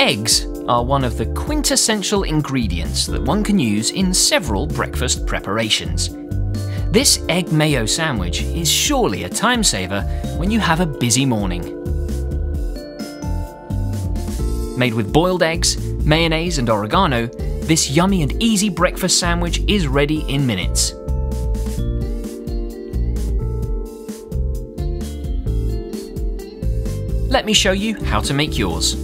Eggs are one of the quintessential ingredients that one can use in several breakfast preparations. This egg mayo sandwich is surely a time saver when you have a busy morning. Made with boiled eggs, mayonnaise and oregano, this yummy and easy breakfast sandwich is ready in minutes. Let me show you how to make yours.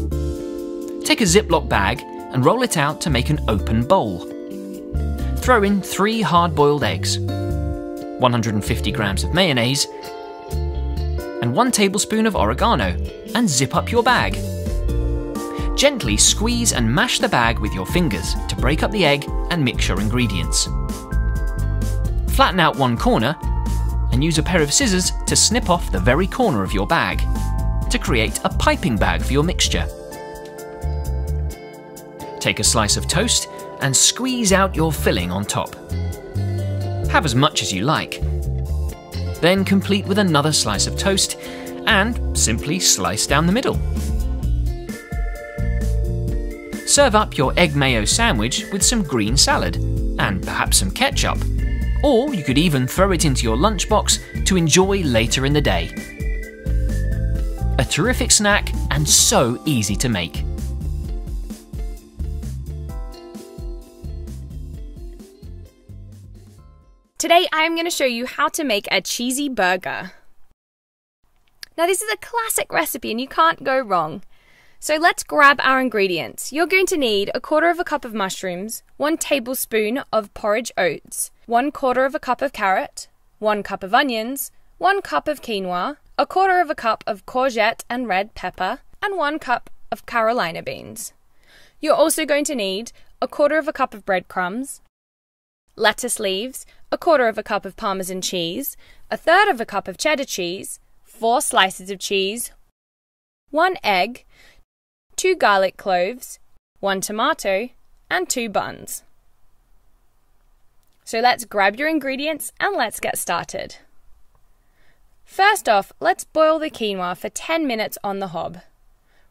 Take a Ziploc bag and roll it out to make an open bowl. Throw in 3 hard-boiled eggs, 150 grams of mayonnaise, and 1 tablespoon of oregano, and zip up your bag. Gently squeeze and mash the bag with your fingers to break up the egg and mix your ingredients. Flatten out one corner and use a pair of scissors to snip off the very corner of your bag to create a piping bag for your mixture. Take a slice of toast and squeeze out your filling on top. Have as much as you like. Then complete with another slice of toast and simply slice down the middle. Serve up your egg mayo sandwich with some green salad and perhaps some ketchup, or you could even throw it into your lunchbox to enjoy later in the day. A terrific snack and so easy to make. Today I'm going to show you how to make a cheesy burger. Now this is a classic recipe and you can't go wrong. So let's grab our ingredients. You're going to need 1/4 cup of mushrooms, 1 tablespoon of porridge oats, 1/4 cup of carrot, 1 cup of onions, 1 cup of quinoa, 1/4 cup of courgette and red pepper, and 1 cup of Carolina beans. You're also going to need 1/4 cup of breadcrumbs, lettuce leaves, 1/4 cup of Parmesan cheese, 1/3 cup of cheddar cheese, 4 slices of cheese, 1 egg, 2 garlic cloves, 1 tomato, and 2 buns. So let's grab your ingredients and let's get started. First off, let's boil the quinoa for 10 minutes on the hob.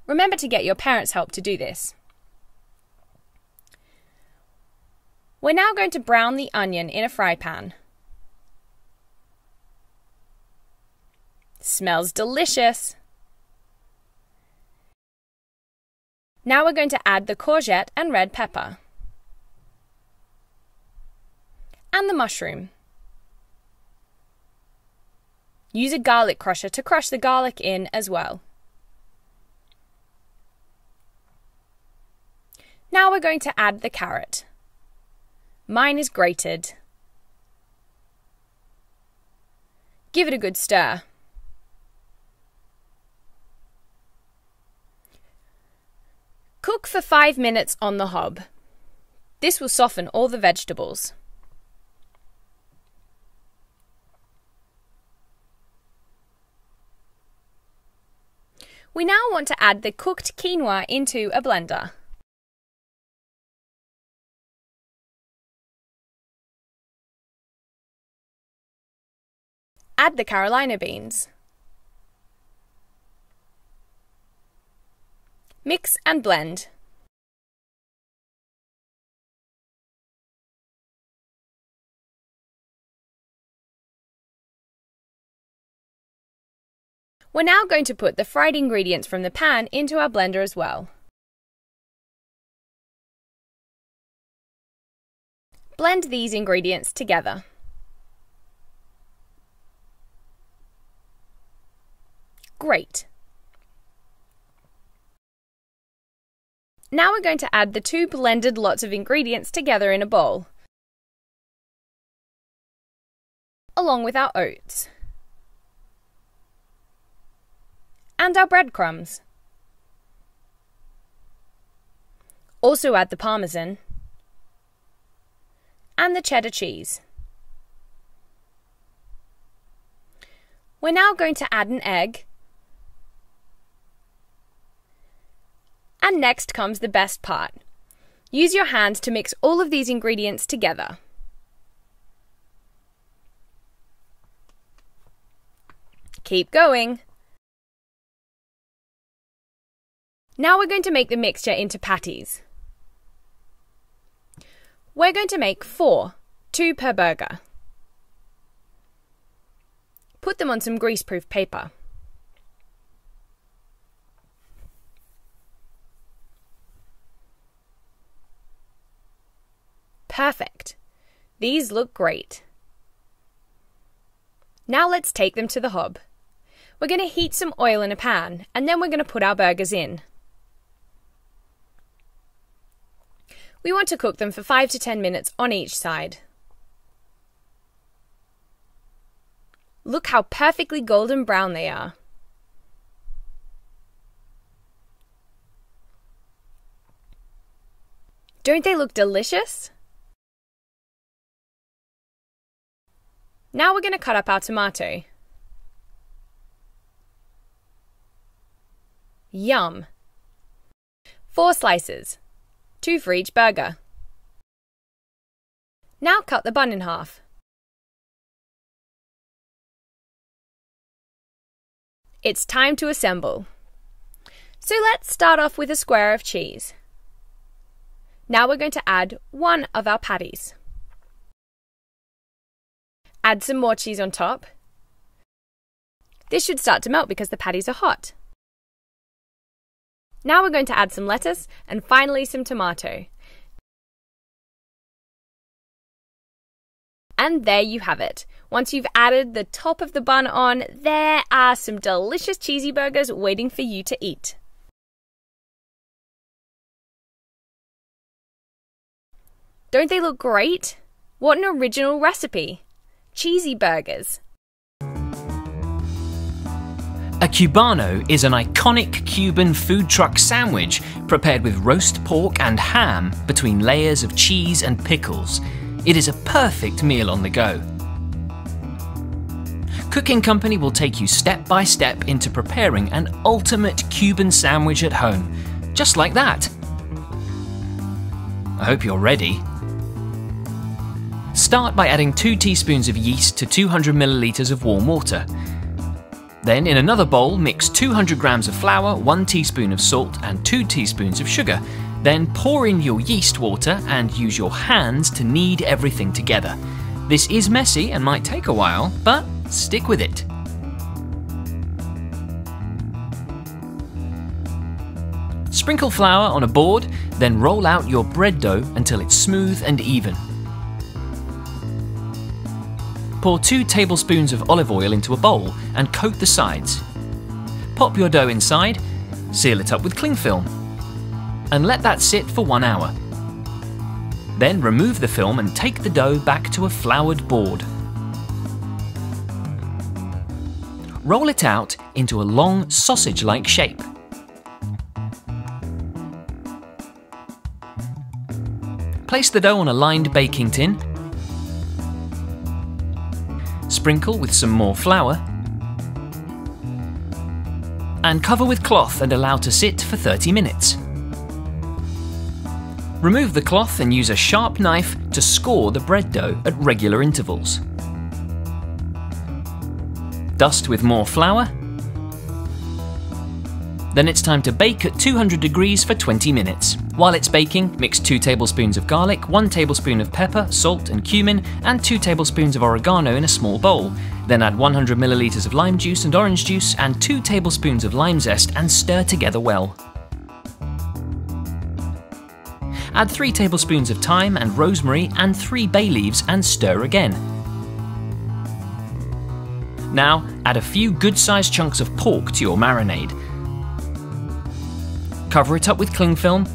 Remember to get your parents' help to do this. We're now going to brown the onion in a fry pan. Smells delicious! Now we're going to add the courgette and red pepper. And the mushroom. Use a garlic crusher to crush the garlic in as well. Now we're going to add the carrot. Mine is grated. Give it a good stir. Cook for 5 minutes on the hob. This will soften all the vegetables. We now want to add the cooked quinoa into a blender. Add the Carolina beans. Mix and blend. We're now going to put the fried ingredients from the pan into our blender as well. Blend these ingredients together. Great! Now we're going to add the 2 blended lots of ingredients together in a bowl, along with our oats and our breadcrumbs. Also add the Parmesan and the cheddar cheese. We're now going to add an egg. And next comes the best part. Use your hands to mix all of these ingredients together. Keep going. Now we're going to make the mixture into patties. We're going to make 4, 2 per burger. Put them on some greaseproof paper. Perfect. These look great. Now let's take them to the hob. We're going to heat some oil in a pan, and then we're going to put our burgers in. We want to cook them for 5 to 10 minutes on each side. Look how perfectly golden brown they are. Don't they look delicious? Now we're going to cut up our tomato. Yum! 4 slices, 2 for each burger. Now cut the bun in half. It's time to assemble. So let's start off with a square of cheese. Now we're going to add 1 of our patties. Add some more cheese on top. This should start to melt because the patties are hot. Now we're going to add some lettuce and finally some tomato. And there you have it. Once you've added the top of the bun on, there are some delicious cheesy burgers waiting for you to eat. Don't they look great? What an original recipe! Cheesy burgers. A cubano is an iconic Cuban food truck sandwich prepared with roast pork and ham between layers of cheese and pickles. It is a perfect meal on the go. Cooking Company will take you step by step into preparing an ultimate Cuban sandwich at home, just like that. I hope you're ready. Start by adding 2 teaspoons of yeast to 200 milliliters of warm water. Then in another bowl, mix 200 grams of flour, 1 teaspoon of salt and 2 teaspoons of sugar. Then pour in your yeast water and use your hands to knead everything together. This is messy and might take a while, but stick with it. Sprinkle flour on a board, then roll out your bread dough until it's smooth and even. Pour 2 tablespoons of olive oil into a bowl and coat the sides. Pop your dough inside, seal it up with cling film, and let that sit for 1 hour. Then remove the film and take the dough back to a floured board. Roll it out into a long sausage-like shape. Place the dough on a lined baking tin. Sprinkle with some more flour and cover with cloth and allow to sit for 30 minutes. Remove the cloth and use a sharp knife to score the bread dough at regular intervals. Dust with more flour. Then it's time to bake at 200 degrees for 20 minutes. While it's baking, mix 2 tablespoons of garlic, 1 tablespoon of pepper, salt and cumin, and 2 tablespoons of oregano in a small bowl. Then add 100 milliliters of lime juice and orange juice and 2 tablespoons of lime zest and stir together well. Add 3 tablespoons of thyme and rosemary and 3 bay leaves and stir again. Now add a few good-sized chunks of pork to your marinade. Cover it up with cling film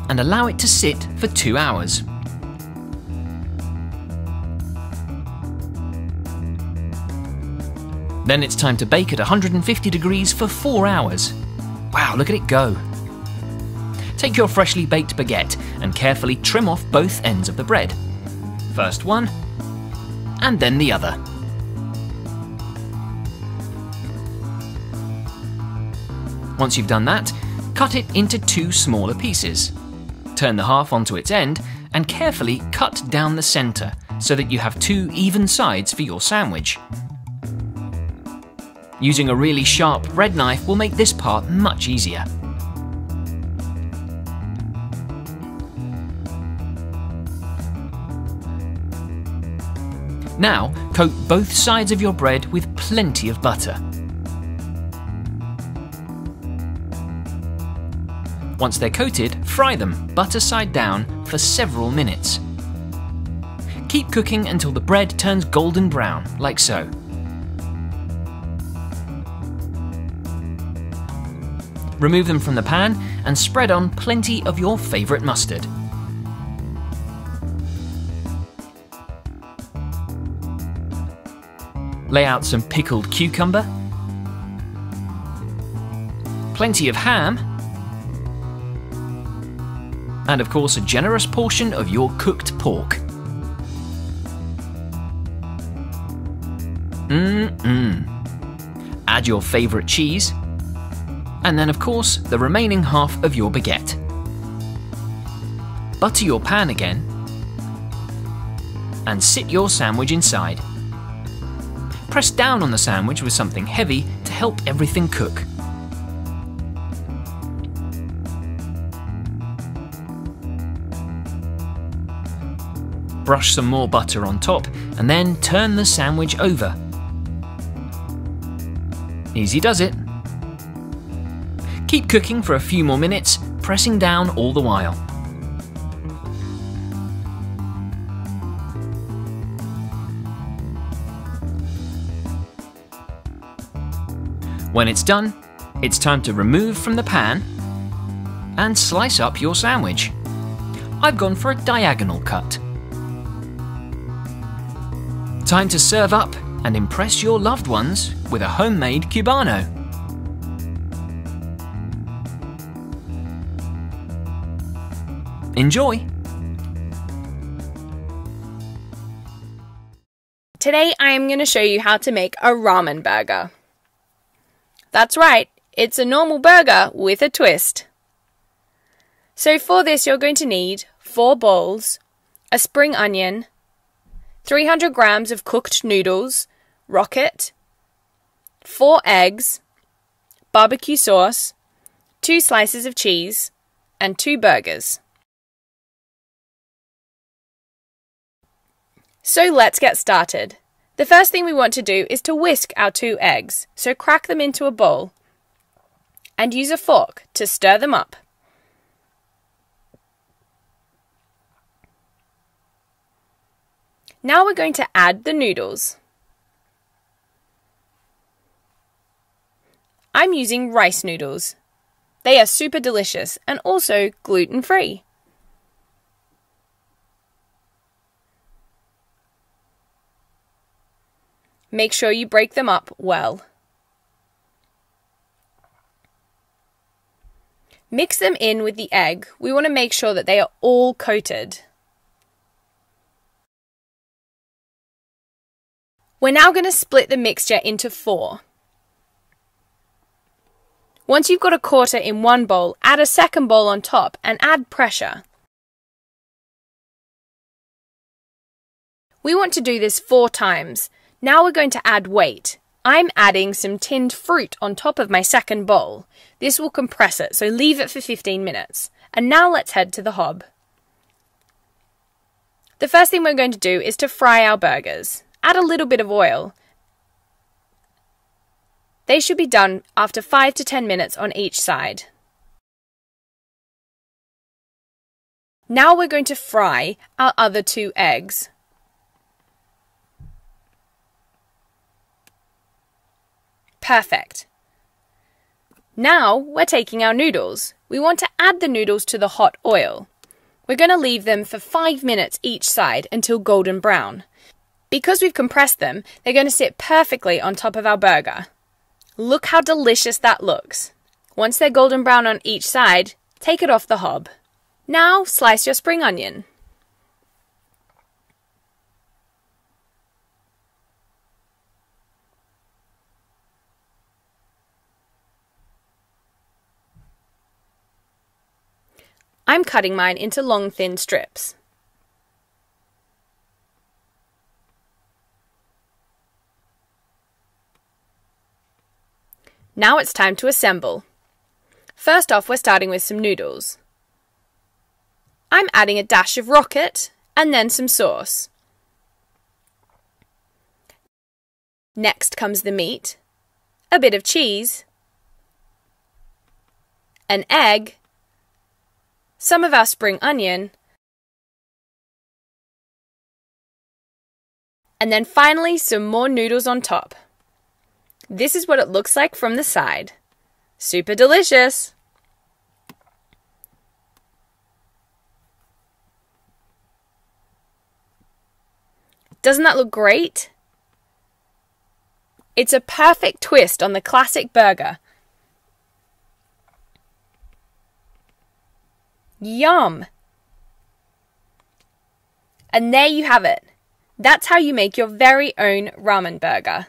and allow it to sit for 2 hours. Then it's time to bake at 150 degrees for 4 hours. Wow, look at it go. Take your freshly baked baguette and carefully trim off both ends of the bread. First one, and then the other. Once you've done that, cut it into 2 smaller pieces. Turn the half onto its end and carefully cut down the center so that you have 2 even sides for your sandwich. Using a really sharp bread knife will make this part much easier. Now, coat both sides of your bread with plenty of butter. Once they're coated, fry them, butter side down, for several minutes. Keep cooking until the bread turns golden brown, like so. Remove them from the pan and spread on plenty of your favourite mustard. Lay out some pickled cucumber, plenty of ham, and of course a generous portion of your cooked pork. Add your favourite cheese, and then of course the remaining half of your baguette. Butter your pan again, and sit your sandwich inside. Press down on the sandwich with something heavy to help everything cook. Brush some more butter on top and then turn the sandwich over. Easy does it. Keep cooking for a few more minutes, pressing down all the while. When it's done, it's time to remove from the pan and slice up your sandwich. I've gone for a diagonal cut. Time to serve up and impress your loved ones with a homemade Cubano. Enjoy! Today I am going to show you how to make a ramen burger. That's right, it's a normal burger with a twist. So for this you're going to need 4 bowls, a spring onion, 300 grams of cooked noodles, rocket, 4 eggs, barbecue sauce, 2 slices of cheese, and 2 burgers. So let's get started. The first thing we want to do is to whisk our 2 eggs, so crack them into a bowl and use a fork to stir them up. Now we're going to add the noodles. I'm using rice noodles. They are super delicious and also gluten-free. Make sure you break them up well. Mix them in with the egg. We want to make sure that they are all coated. We're now going to split the mixture into 4. Once you've got a quarter in one bowl, add a second bowl on top and add pressure. We want to do this 4 times. Now we're going to add weight. I'm adding some tinned fruit on top of my second bowl. This will compress it, so leave it for 15 minutes. And now let's head to the hob. The first thing we're going to do is to fry our burgers. Add a little bit of oil. They should be done after 5 to 10 minutes on each side. Now we're going to fry our other 2 eggs. Perfect. Now we're taking our noodles. We want to add the noodles to the hot oil. We're going to leave them for 5 minutes each side until golden brown. Because we've compressed them, they're going to sit perfectly on top of our burger. Look how delicious that looks. Once they're golden brown on each side, take it off the hob. Now slice your spring onion. I'm cutting mine into long, thin strips. Now it's time to assemble. First off, we're starting with some noodles. I'm adding a dash of rocket and then some sauce. Next comes the meat, a bit of cheese, an egg, some of our spring onion, and then finally some more noodles on top. This is what it looks like from the side. Super delicious! Doesn't that look great? It's a perfect twist on the classic burger. Yum! And there you have it. That's how you make your very own ramen burger.